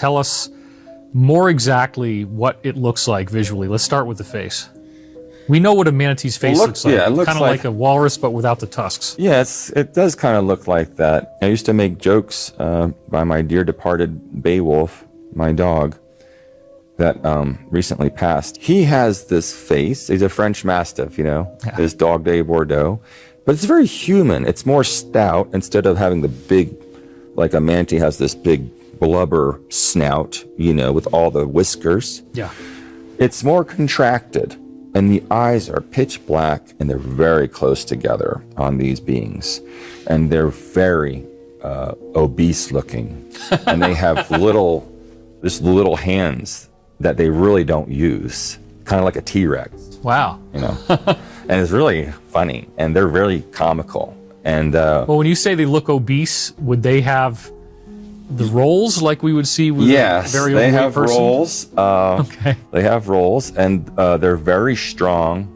tell us more exactly what it looks like visually. Let's start with the face. We know what a manatee's face looks like. Yeah, it looks kind of like a walrus, but without the tusks. Yeah, it does kind of look like that. I used to make jokes by my dear departed Beowulf, my dog, that recently passed. He has this face. He's a French Mastiff, you know, his dog de Bordeaux. But it's very human. It's more stout instead of having the big, like a manatee has this big blubber snout, you know, with all the whiskers. Yeah. It's more contracted. And the eyes are pitch black, and they're very close together on these beings. And they're very obese looking. And they have just little hands that they really don't use, kind of like a T-Rex. Wow. You know, and it's really funny, and they're really comical. And well, when you say they look obese, would they have the rolls like we would see with a very overweight person? Rolls. Okay. They have rolls, and they're very strong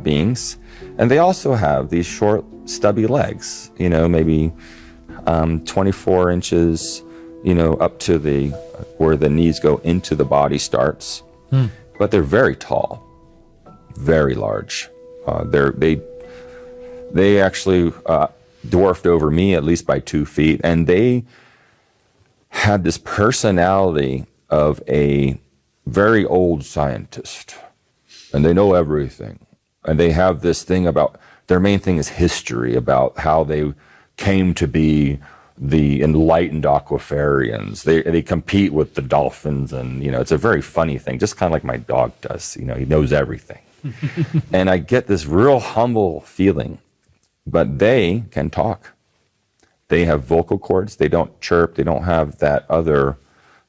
beings. And they also have these short, stubby legs, you know, maybe 24 inches, you know, up to where the knees go into the body starts. But they're very tall, very large. They actually dwarfed over me at least by 2 feet, and they had this personality of a very old scientist, and they know everything. And they have this thing about, their main thing is history, about how they came to be the enlightened Aquafarians. They compete with the dolphins, and, you know, it's a very funny thing, just kind of like my dog does. You know, he knows everything. And I get this real humble feeling, but they can talk. They have vocal cords. They don't chirp. They don't have that other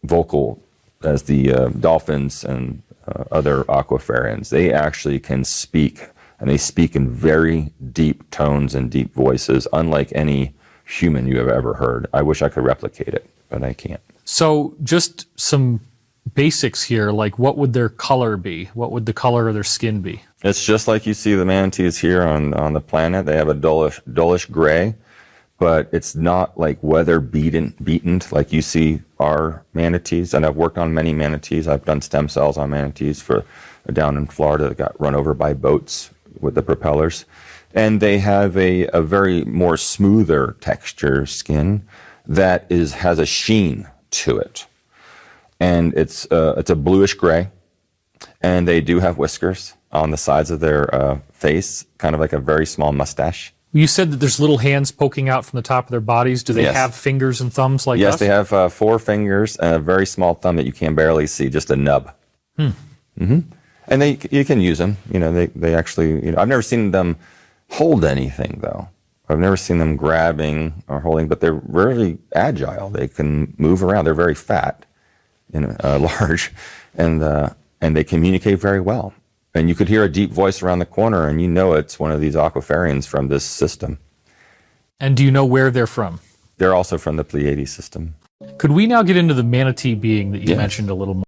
vocal as the dolphins and other aquafarians. They actually can speak, and they speak in very deep tones and deep voices, unlike any human you have ever heard. I wish I could replicate it, but I can't. So just some basics here, like what would their color be? What would the color of their skin be? It's just like you see the manatees here on the planet. They have a dullish gray, but it's not like weather beaten like you see our manatees. And I've worked on many manatees. I've done stem cells on manatees down in Florida that got run over by boats with the propellers. And they have a very more smoother texture skin that has a sheen to it. And it's a bluish gray. And they do have whiskers on the sides of their face, kind of like a very small mustache. You said that there's little hands poking out from the top of their bodies. Do they have fingers and thumbs like us? Yes, they have 4 fingers and a very small thumb that you can barely see, just a nub. And you can use them. You know, they actually, you know, I've never seen them hold anything, though. I've never seen them grabbing or holding, but they're really agile. They can move around. They're very fat, you know, large, and they communicate very well. And you could hear a deep voice around the corner, and you know it's one of these aquafarians from this system. And do you know where they're from? They're also from the Pleiades system. Could we now get into the manatee being that you mentioned a little more?